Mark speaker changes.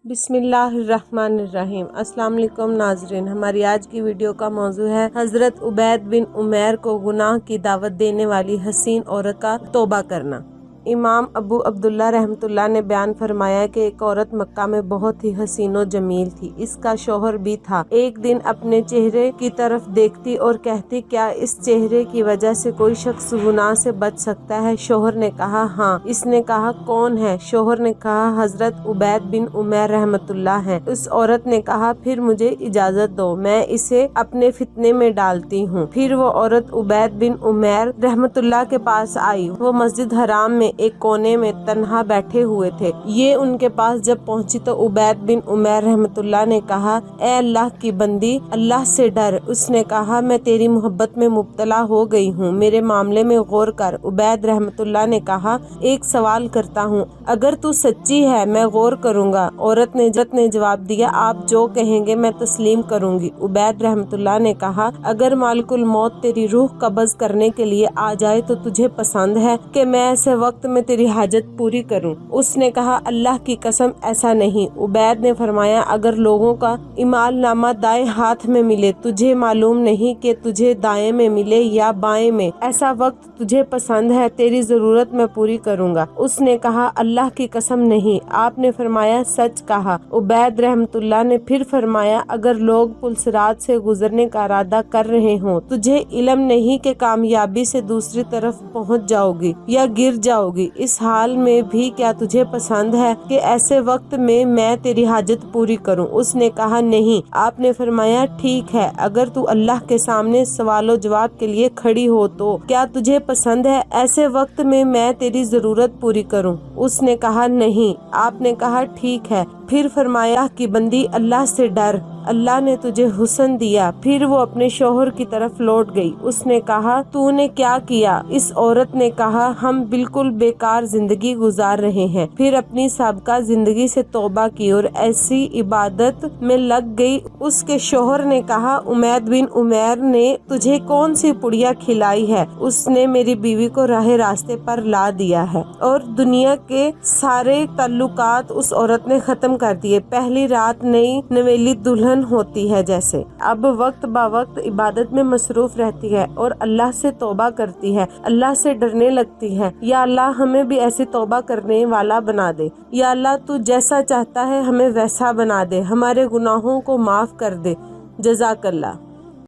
Speaker 1: बिस्मिल्लाहिर्रहमानिर्रहीम। अस्सलाम वालेकुम नाज़रीन, हमारी आज की वीडियो का मौजू है हज़रत उबैद बिन उमैर को गुनाह की दावत देने वाली हसीन औरत का तौबा करना। इमाम अबू अब्दुल्ला रहमतुल्लाह ने बयान फरमाया कि एक औरत मक्का में बहुत ही हसीन और जमील थी। इसका शौहर भी था। एक दिन अपने चेहरे की तरफ देखती और कहती, क्या इस चेहरे की वजह से कोई शख्स गुनाह से बच सकता है? शौहर ने कहा, हाँ। इसने कहा, कौन है? शौहर ने कहा, हजरत उबैद बिन उमैर रहमतुल्लाह है। उस औरत ने कहा, फिर मुझे इजाजत दो, मैं इसे अपने फितने में डालती हूँ। फिर वो औरत उबैद बिन उमैर रहमतुल्लाह के पास आई। वो मस्जिद हराम में एक कोने में तन्हा बैठे हुए थे। ये उनके पास जब पहुंची तो उबैद बिन उमैर रहमतुल्लाह ने कहा, ए अल्लाह की बंदी, अल्लाह से डर। उसने कहा, मैं तेरी मोहब्बत में मुब्तला हो गई हूँ, मेरे मामले में गौर कर। उबैद रहमतुल्लाह ने कहा, एक सवाल करता हूँ, अगर तू सच्ची है मैं गौर करूँगा। औरत ने जवाब दिया, आप जो कहेंगे मैं तस्लीम करूँगी। उबैद रहमतुल्लाह ने कहा, अगर मालिकुल मौत तेरी रूह कब्ज़ करने के लिए आ जाए तो तुझे पसंद है कि मैं ऐसे वक्त में तेरी हाजत पूरी करूं? उसने कहा, अल्लाह की कसम ऐसा नहीं। उबैद ने फरमाया, अगर लोगों का इमाल नामा दाएं हाथ में मिले, तुझे मालूम नहीं कि तुझे दाएं में मिले या बाएं में, ऐसा वक्त तुझे पसंद है, तेरी जरूरत मैं पूरी करूंगा। उसने कहा, अल्लाह की कसम नहीं। आपने फरमाया, सच कहा। उबैद रहमतुल्लाह ने फिर फरमाया, अगर लोग पुलसिरात से गुजरने का इरादा कर रहे हों, तुझे इल्म नहीं कि कामयाबी से दूसरी तरफ पहुंच जाओगी या गिर जाओगी, इस हाल में भी क्या तुझे पसंद है कि ऐसे वक्त में मैं तेरी हाजत पूरी करूं? उसने कहा, नहीं। आपने फरमाया, ठीक है, अगर तू अल्लाह के सामने सवालो जवाब के लिए खड़ी हो तो क्या तुझे पसंद है ऐसे वक्त में मैं तेरी जरूरत पूरी करूं? उसने कहा, नहीं। आपने कहा, ठीक है। फिर फरमाया कि बंदी, अल्लाह से डर, अल्लाह ने तुझे हुस्न दिया। फिर वो अपने शौहर की तरफ लौट गई। उसने कहा, तूने क्या किया? इस औरत ने कहा, हम बिल्कुल बेकार जिंदगी गुजार रहे हैं। फिर अपनी साबिका जिंदगी से तौबा की और ऐसी इबादत में लग गई। उसके शौहर ने कहा, उबैद बिन उमैर ने तुझे कौन सी पुड़िया खिलाई है? उसने मेरी बीवी को राह रास्ते पर ला दिया है। और दुनिया के सारे ताल्लुकात उस औरत ने खत्म कर दिए। पहली रात नई नवेली दुल्हन होती है जैसे। अब वक्त बा वक्त इबादत में मसरूफ रहती है और अल्लाह से तौबा करती है, अल्लाह से डरने लगती है। या अल्लाह हमें भी ऐसी तौबा करने वाला बना दे। या अल्लाह तू जैसा चाहता है हमें वैसा बना दे, हमारे गुनाहों को माफ कर दे। जज़ाकल्लाह।